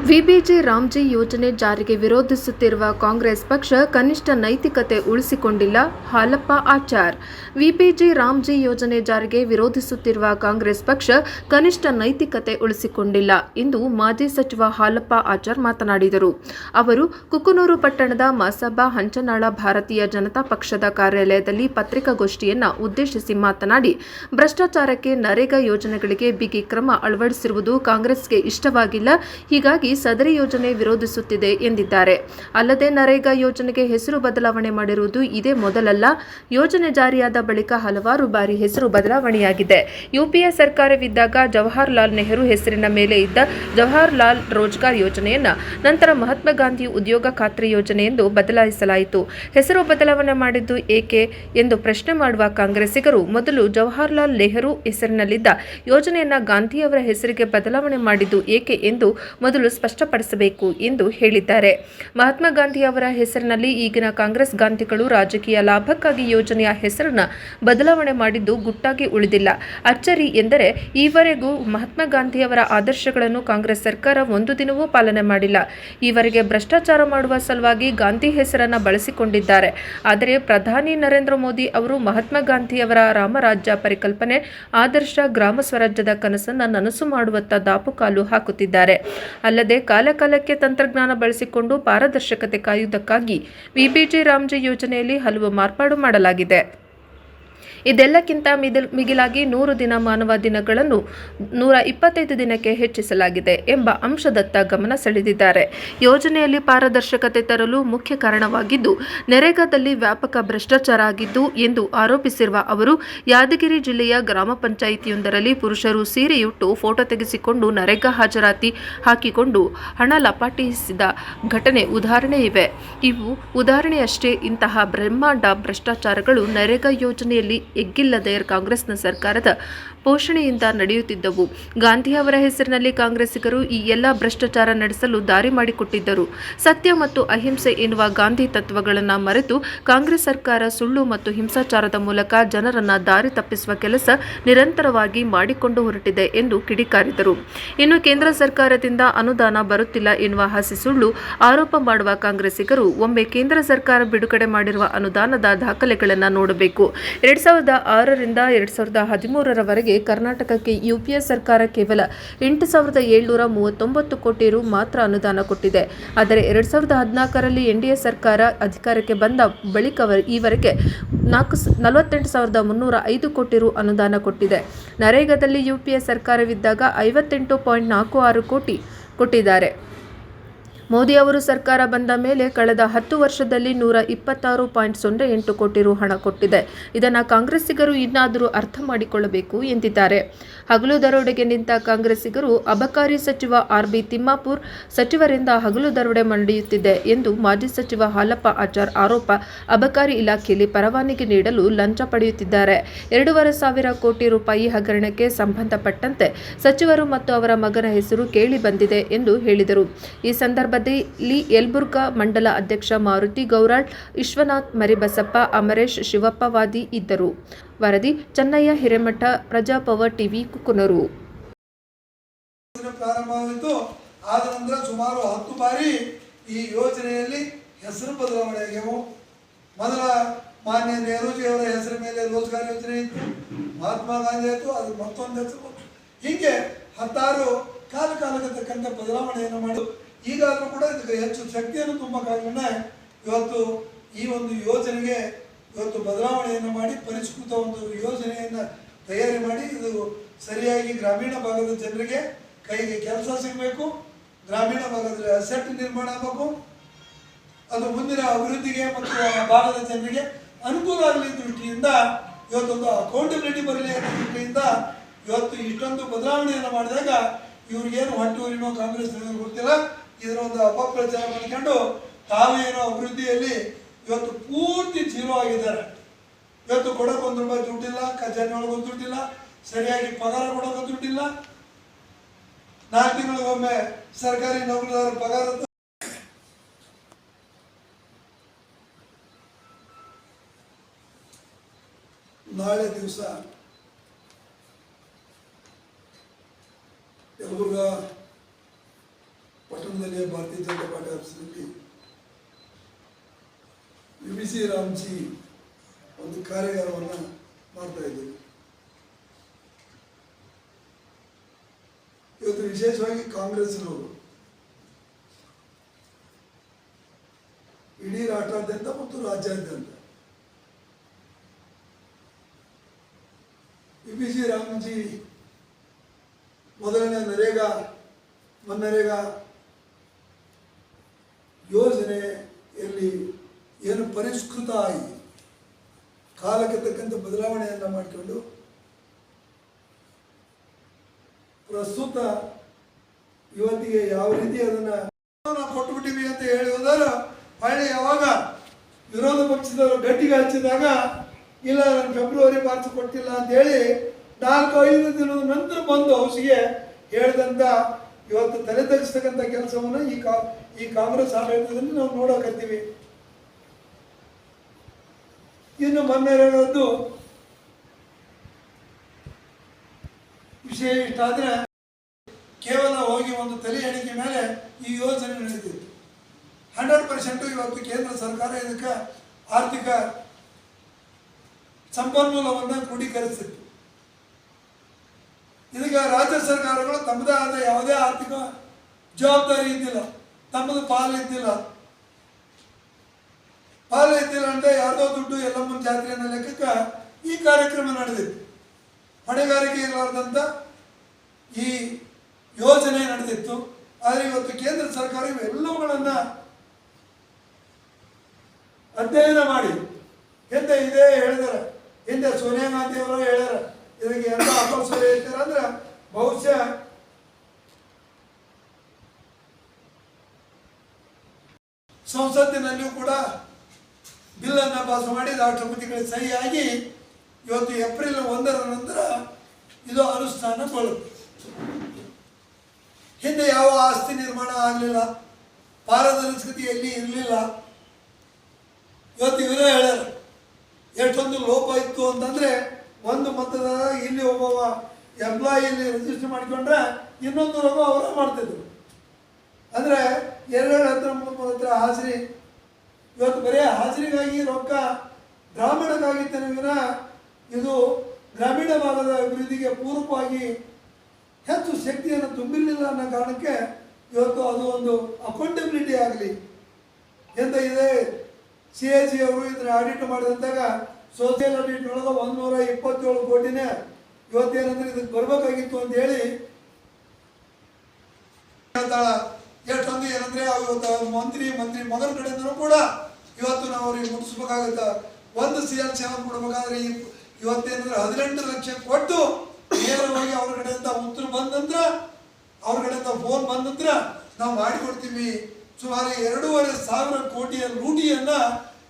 VBG Ramji ಯೋಜನೆ ಜಾರಿಗೆ ವಿರೋಧಿಸುತ್ತಿರುವ ಕಾಂಗ್ರೆಸ್ ಪಕ್ಷ ಕನಿಷ್ಠ ನೈತಿಕತೆ ಉಳಿಸಿಕೊಂಡಿಲ್ಲ. ಹಾಲಪ್ಪ ಆಚಾರ್. ವಿಬಿಜಿ ರಾಮ್ಜಿ ಯೋಜನೆ ಜಾರಿಗೆ ವಿರೋಧಿಸುತ್ತಿರುವ ಕಾಂಗ್ರೆಸ್ ಪಕ್ಷ ಕನಿಷ್ಠ ನೈತಿಕತೆ ಉಳಿಸಿಕೊಂಡಿಲ್ಲ ಎಂದು ಮಾಜಿ ಸಚಿವ ಹಾಲಪ್ಪ ಆಚಾರ್ ಮಾತನಾಡಿದರು. ಅವರು ಕುಕನೂರು ಪಟ್ಟಣದ ಮಸಬಾ ಹಂಚನಾಳ ಭಾರತೀಯ ಜನತಾ ಪಕ್ಷದ ಕಾರ್ಯಾಲಯದಲ್ಲಿ ಪತ್ರಿಕಾಗೋಷ್ಠಿಯನ್ನು ಉದ್ದೇಶಿಸಿ ಮಾತನಾಡಿ, ಭ್ರಷ್ಟಾಚಾರಕ್ಕೆ ನರೇಗಾ ಯೋಜನೆಗಳಿಗೆ ಬಿಗಿ ಕ್ರಮ ಅಳವಡಿಸಿರುವುದು ಕಾಂಗ್ರೆಸ್ಗೆ ಇಷ್ಟವಾಗಿಲ್ಲ. ಹೀಗಾಗಿ ಸದರಿ ಯೋಜನೆ ವಿರೋಧಿಸುತ್ತಿದೆ ಎಂದಿದ್ದಾರೆ. ಅಲ್ಲದೆ ನರೇಗಾ ಯೋಜನೆಗೆ ಹೆಸರು ಬದಲಾವಣೆ ಮಾಡಿರುವುದು ಇದೇ ಮೊದಲಲ್ಲ. ಯೋಜನೆ ಜಾರಿಯಾದ ಬಳಿಕ ಹಲವಾರು ಬಾರಿ ಹೆಸರು ಬದಲಾವಣೆಯಾಗಿದೆ. ಯುಪಿಎ ಸರ್ಕಾರವಿದ್ದಾಗ ಜವಾಹರಲಾಲ್ ನೆಹರು ಹೆಸರಿನ ಮೇಲೆ ಇದ್ದ ಜವಾಹರಲಾಲ್ ರೋಜ್ಗಾರ್ ಯೋಜನೆಯನ್ನ ನಂತರ ಮಹಾತ್ಮ ಗಾಂಧಿ ಉದ್ಯೋಗ ಖಾತ್ರಿ ಯೋಜನೆ ಎಂದು ಬದಲಾಯಿಸಲಾಯಿತು. ಹೆಸರು ಬದಲಾವಣೆ ಮಾಡಿದ್ದು ಏಕೆ ಎಂದು ಪ್ರಶ್ನೆ ಮಾಡುವ ಕಾಂಗ್ರೆಸ್ಸಿಗರು ಮೊದಲು ಜವಾಹರಲಾಲ್ ನೆಹರು ಹೆಸರಿನಲ್ಲಿದ್ದ ಯೋಜನೆಯನ್ನ ಗಾಂಧಿಯವರ ಹೆಸರಿಗೆ ಬದಲಾವಣೆ ಮಾಡಿದ್ದು ಏಕೆ ಎಂದು ಮೊದಲು ಸ್ಪಷ್ಟಪಡಿಸಬೇಕು ಎಂದು ಹೇಳಿದ್ದಾರೆ. ಮಹಾತ್ಮ ಗಾಂಧಿ ಅವರ ಹೆಸರಿನಲ್ಲಿ ಈಗಿನ ಕಾಂಗ್ರೆಸ್ ಗಾಂಧಿಗಳು ರಾಜಕೀಯ ಲಾಭಕ್ಕಾಗಿ ಯೋಜನೆಯ ಹೆಸರನ್ನು ಬದಲಾವಣೆ ಮಾಡಿದ್ದು ಗುಟ್ಟಾಗಿ ಉಳಿದಿಲ್ಲ. ಅಚ್ಚರಿ ಎಂದರೆ ಈವರೆಗೂ ಮಹಾತ್ಮ ಗಾಂಧಿಯವರ ಆದರ್ಶಗಳನ್ನು ಕಾಂಗ್ರೆಸ್ ಸರ್ಕಾರ ಒಂದು ದಿನವೂ ಪಾಲನೆ ಮಾಡಿಲ್ಲ. ಈವರೆಗೆ ಭ್ರಷ್ಟಾಚಾರ ಮಾಡುವ ಸಲುವಾಗಿ ಗಾಂಧಿ ಹೆಸರನ್ನು ಬಳಸಿಕೊಂಡಿದ್ದಾರೆ. ಆದರೆ ಪ್ರಧಾನಿ ನರೇಂದ್ರ ಮೋದಿ ಅವರು ಮಹಾತ್ಮ ಗಾಂಧಿಯವರ ರಾಮರಾಜ್ಯ ಪರಿಕಲ್ಪನೆ, ಆದರ್ಶ, ಗ್ರಾಮ ಸ್ವರಾಜ್ಯದ ಕನಸನ್ನು ನನಸು ಮಾಡುವತ್ತ ದಾಪುಕಾಲು ಹಾಕುತ್ತಿದ್ದಾರೆ. ಅಲ್ಲದೆ ಕಾಲಕಾಲಕ್ಕೆ ತಂತ್ರಜ್ಞಾನ ಬಳಸಿಕೊಂಡು ಪಾರದರ್ಶಕತೆ ಕಾಯುವುದಕ್ಕಾಗಿ ವಿಬಿಜಿ ರಾಮ್ಜಿ ಯೋಜನೆಯಲ್ಲಿ ಹಲವು ಮಾರ್ಪಾಡು ಮಾಡಲಾಗಿದೆ. ಇದೆಲ್ಲಕ್ಕಿಂತ ಮಿಗಿಲಾಗಿ 100 ದಿನ ಮಾನವ ದಿನಗಳನ್ನು 125 ದಿನಕ್ಕೆ ಹೆಚ್ಚಿಸಲಾಗಿದೆ ಎಂಬ ಅಂಶದತ್ತ ಗಮನ ಸೆಳೆದಿದ್ದಾರೆ. ಯೋಜನೆಯಲ್ಲಿ ಪಾರದರ್ಶಕತೆ ತರಲು ಮುಖ್ಯ ಕಾರಣವಾಗಿದ್ದು ನರೇಗಾದಲ್ಲಿ ವ್ಯಾಪಕ ಭ್ರಷ್ಟಾಚಾರ ಆಗಿದ್ದು ಎಂದು ಆರೋಪಿಸಿರುವ ಅವರು, ಯಾದಗಿರಿ ಜಿಲ್ಲೆಯ ಗ್ರಾಮ ಪಂಚಾಯಿತಿಯೊಂದರಲ್ಲಿ ಪುರುಷರು ಸೀರೆಯುಟ್ಟು ಫೋಟೋ ತೆಗೆಸಿಕೊಂಡು ನರೇಗಾ ಹಾಜರಾತಿ ಹಾಕಿಕೊಂಡು ಹಣ ಲಪಾಟಿಸಿದ ಘಟನೆ ಉದಾಹರಣೆ ಇವೆ. ಇವು ಉದಾಹರಣೆಯಷ್ಟೇ. ಇಂತಹ ಬ್ರಹ್ಮಾಂಡ ಭ್ರಷ್ಟಾಚಾರಗಳು ನರೇಗಾ ಯೋಜನೆಯಲ್ಲಿ ಎಗ್ಗಿಲ್ಲದೆ ಕಾಂಗ್ರೆಸ್ನ ಸರ್ಕಾರದ ಪೋಷಣೆಯಿಂದ ನಡೆಯುತ್ತಿದ್ದವು. ಗಾಂಧಿ ಅವರ ಹೆಸರಿನಲ್ಲಿ ಕಾಂಗ್ರೆಸ್ಸಿಗರು ಈ ಎಲ್ಲ ಭ್ರಷ್ಟಾಚಾರ ನಡೆಸಲು ದಾರಿ ಮಾಡಿಕೊಟ್ಟಿದ್ದರು. ಸತ್ಯ ಮತ್ತು ಅಹಿಂಸೆ ಎನ್ನುವ ಗಾಂಧಿ ತತ್ವಗಳನ್ನು ಮರೆತು ಕಾಂಗ್ರೆಸ್ ಸರ್ಕಾರ ಸುಳ್ಳು ಮತ್ತು ಹಿಂಸಾಚಾರದ ಮೂಲಕ ಜನರನ್ನ ದಾರಿ ತಪ್ಪಿಸುವ ಕೆಲಸ ನಿರಂತರವಾಗಿ ಮಾಡಿಕೊಂಡು ಹೊರಟಿದೆ ಎಂದು ಕಿಡಿಕಾರಿದರು. ಇನ್ನು ಕೇಂದ್ರ ಸರ್ಕಾರದಿಂದ ಅನುದಾನ ಬರುತ್ತಿಲ್ಲ ಎನ್ನುವ ಹಸಿ ಸುಳ್ಳು ಆರೋಪ ಮಾಡುವ ಕಾಂಗ್ರೆಸ್ಸಿಗರು ಒಮ್ಮೆ ಕೇಂದ್ರ ಸರ್ಕಾರ ಬಿಡುಗಡೆ ಮಾಡಿರುವ ಅನುದಾನದ ದಾಖಲೆಗಳನ್ನು ನೋಡಬೇಕು. 2006ರಿಂದ 2013ರವರೆಗೆ ಕರ್ನಾಟಕಕ್ಕೆ ಯುಪಿಎ ಸರ್ಕಾರ ಕೇವಲ 8,739 ಕೋಟಿ ರು ಮಾತ್ರ ಅನುದಾನ ಕೊಟ್ಟಿದೆ. ಆದರೆ 2014ರಲ್ಲಿ ಎನ್ಡಿಎ ಸರ್ಕಾರ ಅಧಿಕಾರಕ್ಕೆ ಬಂದ ಬಳಿಕ ಈವರೆಗೆ 48,305 ಕೋಟಿ ರು ಅನುದಾನ ಕೊಟ್ಟಿದೆ. ನರೇಗಾದಲ್ಲಿ ಯುಪಿಎ ಸರ್ಕಾರವಿದ್ದಾಗ 58.46 ಕೋಟಿ ಕೊಟ್ಟಿದ್ದಾರೆ. ಮೋದಿ ಅವರು ಸರ್ಕಾರ ಬಂದ ಮೇಲೆ ಕಳೆದ 10 ವರ್ಷದಲ್ಲಿ 126.08 ಕೋಟಿ ರು ಹಣ ಕೊಟ್ಟಿದೆ. ಇದನ್ನು ಕಾಂಗ್ರೆಸ್ಸಿಗರು ಇನ್ನಾದರೂ ಅರ್ಥ ಮಾಡಿಕೊಳ್ಳಬೇಕು ಎಂದಿದ್ದಾರೆ. ಹಗಲು ದರೋಡೆಗೆ ನಿಂತ ಕಾಂಗ್ರೆಸ್ಸಿಗರು ಅಬಕಾರಿ ಸಚಿವ ಆರ್.ಬಿ. ತಿಮ್ಮಾಪುರ್ ಸಚಿವರಿಂದ ಹಗಲು ದರೋಡೆ ನಡೆಯುತ್ತಿದೆ ಎಂದು ಮಾಜಿ ಸಚಿವ ಹಾಲಪ್ಪ ಆಚಾರ್ ಆರೋಪ. ಅಬಕಾರಿ ಇಲಾಖೆಯಲ್ಲಿ ಪರವಾನಗಿ ನೀಡಲು ಲಂಚ ಪಡೆಯುತ್ತಿದ್ದಾರೆ. 2,500 ಕೋಟಿ ರೂಪಾಯಿ ಹಗರಣಕ್ಕೆ ಸಂಬಂಧಪಟ್ಟಂತೆ ಸಚಿವರು ಮತ್ತು ಅವರ ಮಗನ ಹೆಸರು ಕೇಳಿ ಬಂದಿದೆ ಎಂದು ಹೇಳಿದರು. ಈ ಸಂದರ್ಭದಲ್ಲಿ ಯಲಬುರ್ಗಾ ಮಂಡಲ ಅಧ್ಯಕ್ಷ ಮಾರುತಿ ಗೌರಾಳ್, ವಿಶ್ವನಾಥ್ ಮರಿಬಸಪ್ಪ, ಅಮರೇಶ್ ಶಿವಪ್ಪವಾದಿ ಇದ್ದರು. ವರದಿ ಚೆನ್ನಯ್ಯ ಹಿರೇಮಠ, ಪ್ರಜಾಪವರ್ ಟಿವಿ, ಕುಕನೂರು. ಪ್ರಾರಂಭವಾಯಿತು. ಆದ ನಂತರ ಸುಮಾರು 10 ಬಾರಿ ಈ ಯೋಜನೆಯಲ್ಲಿ ಹೆಸರು ಬದಲಾವಣೆ ಆಗ್ಯಾವು. ಮೊದಲ ಮಾನ್ಯ ನೆಹರೂಜಿಯವರ ಹೆಸರ ಮೇಲೆ ರೋಜ್ಗಾರ್ ಯೋಜನೆ ಇತ್ತು, ಮಹಾತ್ಮ ಗಾಂಧಿ ಆಯಿತು, ಅದು ಮತ್ತೊಂದು ಹೆಸರು. ಹೀಗೆ 16 ಕಾಲಕ್ಕೆ ತಕ್ಕಂಥ ಬದಲಾವಣೆಯನ್ನು ಮಾಡಿ ಈಗಾದರೂ ಕೂಡ ಇದಕ್ಕೆ ಹೆಚ್ಚು ಶಕ್ತಿಯನ್ನು ತುಂಬ ಕಾರಣ ಇವತ್ತು ಈ ಒಂದು ಯೋಜನೆಗೆ ಇವತ್ತು ಬದಲಾವಣೆಯನ್ನು ಮಾಡಿ ಪರಿಷ್ಕೃತ ಒಂದು ಯೋಜನೆಯನ್ನು ತಯಾರಿ ಮಾಡಿ ಇದು ಸರಿಯಾಗಿ ಗ್ರಾಮೀಣ ಭಾಗದ ಜನರಿಗೆ ಕೈಗೆ ಕೆಲಸ ಸಿಗಬೇಕು, ಗ್ರಾಮೀಣ ಭಾಗದಲ್ಲಿ ಅಸೆಟ್ ನಿರ್ಮಾಣ ಆಗಬೇಕು, ಅದು ಮುಂದಿನ ಅಭಿವೃದ್ಧಿಗೆ ಮತ್ತು ಆ ಭಾಗದ ಜನರಿಗೆ ಅನುಕೂಲ ಆಗಲಿ ದೃಷ್ಟಿಯಿಂದ ಇವತ್ತೊಂದು ಅಕೌಂಟಬಿಲಿಟಿ ಬರಲಿ ಅನ್ನೋ ದೃಷ್ಟಿಯಿಂದ ಇವತ್ತು ಇಷ್ಟೊಂದು ಬದಲಾವಣೆಯನ್ನು ಮಾಡಿದಾಗ ಇವ್ರಿಗೇನು ಹೊಟ್ಟೂರಿನೋ ಕಾಂಗ್ರೆಸ್ ಗೊತ್ತಿಲ್ಲ, ಇದರ ಒಂದು ಅಪಪ್ರಚಾರ ಮಾಡಿಕೊಂಡು ತಾವೇನೋ ಅಭಿವೃದ್ಧಿಯಲ್ಲಿ ಇವತ್ತು ಪೂರ್ತಿ ಜೀರೋ ಆಗಿದ್ದಾರೆ. ಇವತ್ತು ಕೊಡೋಕೆ ₹1 ದುಡ್ಡಿಲ್ಲ, ಖಜಾನೆ ಒಳಗೆ ದುಡ್ಡಿಲ್ಲ, ಸರಿಯಾಗಿ ಪಗಾರ ಕೊಡೋಕೆ ದುಡ್ಡಿಲ್ಲ. 4 ತಿಂಗಳಿಗೊಮ್ಮೆ ಸರ್ಕಾರಿ ನೌಕರರ ಪಗಾರ ನಾಳೆ ದಿವಸ ಯಲಬುರ್ಗಾ ಪಟ್ಟಣದಲ್ಲಿ ಭಾರತೀಯ ಜನತಾ ಪಾರ್ಟಿ ಆಫೀಸ್ನಲ್ಲಿ BBC ರಾಮ್ಜಿ ಒಂದು ಕಾರ್ಯಾಗಾರವನ್ನು ಮಾಡ್ತಾ ಇದ್ದೀವಿ. ಇವತ್ತು ವಿಶೇಷವಾಗಿ ಕಾಂಗ್ರೆಸ್ನವರು ಇಡೀ ರಾಷ್ಟ್ರಾದ್ಯಂತ ಮತ್ತು ರಾಜ್ಯಾದ್ಯಂತ BBC ರಾಮ್ಜಿ ಮೊದಲನೇ ನರೇಗಾ ಮನ್ರೇಗಾ ಯೋಜನೆಯಲ್ಲಿ ಏನು ಪರಿಷ್ಕೃತ ಆಗಿ ಕಾಲಕ್ಕೆ ತಕ್ಕಂಥ ಬದಲಾವಣೆಯನ್ನು ಮಾಡಿಕೊಂಡು ಪ್ರಸ್ತುತ ಇವತ್ತಿಗೆ ಯಾವ ರೀತಿ ಅದನ್ನು ನಾವು ಕೊಟ್ಟುಬಿಟ್ಟಿವಿ ಅಂತ ಹೇಳಿ ಹೋದರೆ ಹಳ್ಳಿ ಯಾವಾಗ ವಿರೋಧ ಪಕ್ಷದವರು ಗಟ್ಟಿಗೆ ಹಚ್ಚಿದಾಗ ಇಲ್ಲ ನಾನು ಫೆಬ್ರವರಿ ಮಾರ್ಚ್ ಕೊಟ್ಟಿಲ್ಲ ಅಂತೇಳಿ 4-5 ದಿನದ ನಂತರ ಬಂದು ಔಷಧಿಗೆ ಹೇಳಿದಂಥ ಇವತ್ತು ತಲೆ ತಗ್ಗಿಸ್ತಕ್ಕಂಥ ಕೆಲಸವನ್ನು ಈ ಕಾಂಗ್ರೆಸ್ ಆಡಳಿತದಲ್ಲಿ ನಾವು ನೋಡಕತ್ತೀವಿ. ಇನ್ನು ಮೊನ್ನೆ ಹೇಳೋದು ವಿಷಯ ಇಷ್ಟ ಆದರೆ ಕೇವಲ ಹೋಗಿ ಒಂದು ತಲೆ ಎಣಿಕೆ ಮೇಲೆ ಈ ಯೋಜನೆ ನಡೆದಿತ್ತು. 100% ಇವತ್ತು ಕೇಂದ್ರ ಸರ್ಕಾರ ಇದಕ್ಕೆ ಆರ್ಥಿಕ ಸಂಪನ್ಮೂಲವನ್ನು ಕ್ರೋಢೀಕರಿಸಿತ್ತು. ಇದಕ್ಕೆ ರಾಜ್ಯ ಸರ್ಕಾರಗಳು ತಮ್ಮದೇ ಆದ ಯಾವುದೇ ಆರ್ಥಿಕ ಜವಾಬ್ದಾರಿ ಇದ್ದಿಲ್ಲ, ತಮ್ಮದು ಪಾಲು ಇದ್ದಿಲ್ಲ ಅಂತ ಯಾವುದೋ ದುಡ್ಡು ಎಲ್ಲಮ್ಮನ ಜಾತ್ರೆಯ ಲೆಕ್ಕಕ್ಕೆ ಈ ಕಾರ್ಯಕ್ರಮ ನಡೆದಿತ್ತು. ಹೊಣೆಗಾರಿಕೆ ಇರಲಾರ್ದಂಥ ಈ ಯೋಜನೆ ನಡೆದಿತ್ತು. ಆದರೆ ಇವತ್ತು ಕೇಂದ್ರ ಸರ್ಕಾರ ಇವೆಲ್ಲವುಗಳನ್ನು ಅಧ್ಯಯನ ಮಾಡಿ ಹಿಂದೆ ಇದೇ ಹೇಳಿದಾರೆ, ಹಿಂದೆ ಸೋನಿಯಾ ಗಾಂಧಿ ಅವರು ಹೇಳ್ಯಾರ ಇದಕ್ಕೆ ಎಂತ ಅಪಸ್ವರ ಹೇಳ್ತಾರೆ ಅಂದ್ರೆ ಬಹುಶಃ ಸಂಸತ್ತಿನಲ್ಲಿಯೂ ಕೂಡ ಬಿಲ್ಲನ್ನು ಪಾಸ್ ಮಾಡಿ ರಾಷ್ಟ್ರಪತಿಗಳಿಗೆ ಸಹಿ ಆಗಿ ಇವತ್ತು ಏಪ್ರಿಲ್ 1ರ ನಂತರ ಇದು ಅನುಷ್ಠಾನಗೊಳ್ಳುತ್ತೆ. ಹಿಂದೆ ಯಾವ ಆಸ್ತಿ ನಿರ್ಮಾಣ ಆಗಲಿಲ್ಲ, ಪಾರದರ್ಶಕತೆ ಎಲ್ಲಿ ಇರಲಿಲ್ಲ. ಇವತ್ತು ಇವರೇ ಹೇಳ್ಯಾರ ಎಷ್ಟೊಂದು ಲೋಪ ಇತ್ತು ಅಂತಂದರೆ ಒಂದು ಮತದಾರ ಇಲ್ಲಿ ಒಬ್ಬ ಎಂಪ್ಲಾಯಿ ಇಲ್ಲಿ ರಿಜಿಸ್ಟರ್ ಮಾಡಿಕೊಂಡ್ರೆ ಇನ್ನೊಂದು ರೋಗ ಅವರೇ ಮಾಡ್ತಿದ್ರು. ಅಂದರೆ 2-3 ಹಾಜರಿ. ಇವತ್ತು ಬರೀ ಹಾಜರಿಗಾಗಿ ರೊಕ್ಕ ಗ್ರಾಮೀಣಕ್ಕಾಗಿತ್ತೇನೆ ವಿನ ಇದು ಗ್ರಾಮೀಣ ಭಾಗದ ಅಭಿವೃದ್ಧಿಗೆ ಪೂರಕವಾಗಿ ಹೆಚ್ಚು ಶಕ್ತಿಯನ್ನು ತುಂಬಿರಲಿಲ್ಲ ಅನ್ನೋ ಕಾರಣಕ್ಕೆ ಇವತ್ತು ಅದು ಒಂದು ಅಕೌಂಟಬಿಲಿಟಿ ಆಗಲಿ ಎಂತ ಇದೆ. CAG ಅವರು ಇದನ್ನ ಆಡಿಟ್ ಮಾಡಿದಂತಾಗ ಸೋಷಿಯಲ್ ಆಡಿಟ್ ಒಳಗೆ 127 ಕೋಟಿನೇ ಇವತ್ತೇನಂದ್ರೆ ಇದಕ್ಕೆ ಬರಬೇಕಾಗಿತ್ತು ಅಂತ ಹೇಳಿ ಹೇಳ್ತಾಳ. ಎಷ್ಟೊಂದು ಏನಂದ್ರೆ ಇವತ್ತು ಮಂತ್ರಿ ಮಗನ ಕಡೆಯಿಂದನೂ ಕೂಡ ಇವತ್ತು ನಾವು ಅವ್ರಿಗೆ ಮುಟ್ಟಿಸ್ಬೇಕಾಗುತ್ತೆ. ಒಂದು CL7 ಕೊಡ್ಬೇಕಾದ್ರೆ ಇವತ್ತೇನಂದ್ರೆ 18 ಲಕ್ಷ ಕೊಟ್ಟು ನೇರವಾಗಿ ಅವ್ರ ಕಡೆಯಿಂದ ಉತ್ತರ ಬಂದ ನಂತರ ಅವ್ರ ಕಡೆಯಿಂದ ಫೋನ್ ಬಂದ ನಂತರ ನಾವು ಮಾಡಿಕೊಡ್ತೀವಿ. ಸುಮಾರು 2,500 ಕೋಟಿಯ ಲೂಟಿಯನ್ನು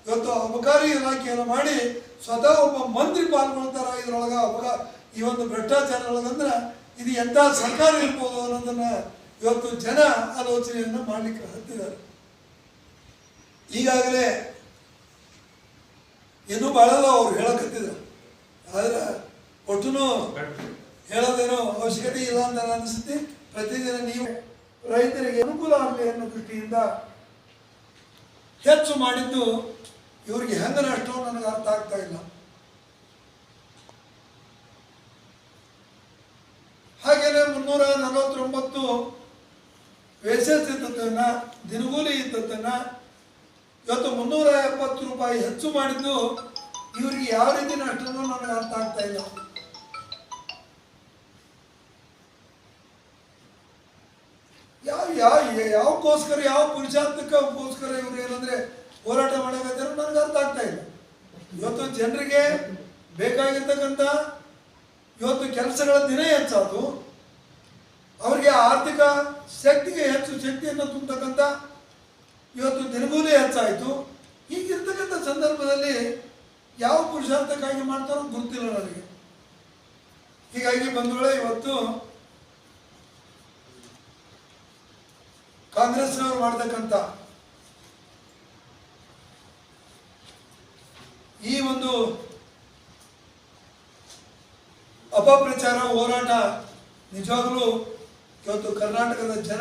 ಇವತ್ತು ಅಬಕಾರಿ ಇಲಾಖೆಯನ್ನು ಮಾಡಿ ಸ್ವತಃ ಒಬ್ಬ ಮಂತ್ರಿ ಪಾಲ್ಗೊಳ್ತಾರ ಇದರೊಳಗೆ ಈ ಒಂದು ಭ್ರಷ್ಟಾಚಾರದೊಳಗಂದ್ರೆ ಇದು ಎಂಥ ಸರ್ಕಾರ ಇರ್ಬೋದು ಅನ್ನೋದನ್ನು ಇವತ್ತು ಜನ ಆಲೋಚನೆಯನ್ನು ಮಾಡಲಿಕ್ಕೆ ಹತ್ತಿದ್ದಾರೆ. ಈಗಾಗಲೇ ಇನ್ನೂ ಭಾಳದ ಅವ್ರು ಹೇಳಕತ್ತಿದ್ರು, ಆದರೆ ಒಟ್ಟು ಹೇಳೋದೇನೋ ಅವಶ್ಯಕತೆ ಇಲ್ಲ ಅಂತ ಅನಿಸುತ್ತೆ. ಪ್ರತಿದಿನ ನೀವು ರೈತರಿಗೆ ಅನುಕೂಲ ಆಗಲಿ ಅನ್ನೋ ದೃಷ್ಟಿಯಿಂದ ಹೆಚ್ಚು ಮಾಡಿದ್ದು ಇವರಿಗೆ ಹೆಂಗ ನಷ್ಟ ನನಗೆ ಅರ್ಥ ಆಗ್ತಾ ಇಲ್ಲ. ಹಾಗೇನೆ 349 ವೇಸಸ್ ಇದ್ದದ್ದನ್ನು ದಿನಗೂಲಿ ಇದ್ದದ್ದನ್ನು ಇವತ್ತು 370 ರೂಪಾಯಿ ಹೆಚ್ಚು ಮಾಡಿದ್ದು ಇವರಿಗೆ ಯಾವ ರೀತಿ ನಷ್ಟನೂ ನನಗೆ ಅರ್ಥ ಆಗ್ತಾ ಇಲ್ಲ. ಯಾವಕ್ಕೋಸ್ಕರ ಯಾವ ಪುರುಷಾರ್ಥಕ್ಕೋಸ್ಕರ ಇವರು ಏನಂದ್ರೆ ಹೋರಾಟ ಮಾಡಬೇಕಾದ್ರೆ ನನಗೆ ಅರ್ಥ ಆಗ್ತಾ ಇಲ್ಲ. ಇವತ್ತು ಜನರಿಗೆ ಬೇಕಾಗಿರ್ತಕ್ಕಂಥ ಇವತ್ತು ಕೆಲಸಗಳ ದಿನ ಹೆಚ್ಚಾದು, ಅವರಿಗೆ ಆರ್ಥಿಕ ಶಕ್ತಿಗೆ ಹೆಚ್ಚು ಶಕ್ತಿಯನ್ನು ತುಂಬತಕ್ಕಂಥ ಇವತ್ತು ದಿನಗೂಲಿ ಹೆಚ್ಚಾಯಿತು. ಹೀಗಿರ್ತಕ್ಕಂಥ ಸಂದರ್ಭದಲ್ಲಿ ಯಾವ ಪುರುಷಾರ್ಥಕ್ಕಾಗಿ ಮಾಡ್ತಾರೋ ಗೊತ್ತಿಲ್ಲ ನನಗೆ. ಹೀಗಾಗಿ ಬಂಧುಗಳೇ, ಇವತ್ತು ಕಾಂಗ್ರೆಸ್ನವರು ಮಾಡ್ತಕ್ಕಂಥ ಈ ಒಂದು ಅಪಪ್ರಚಾರ ಹೋರಾಟ ನಿಜವಾಗ್ಲೂ ಇವತ್ತು ಕರ್ನಾಟಕದ ಜನ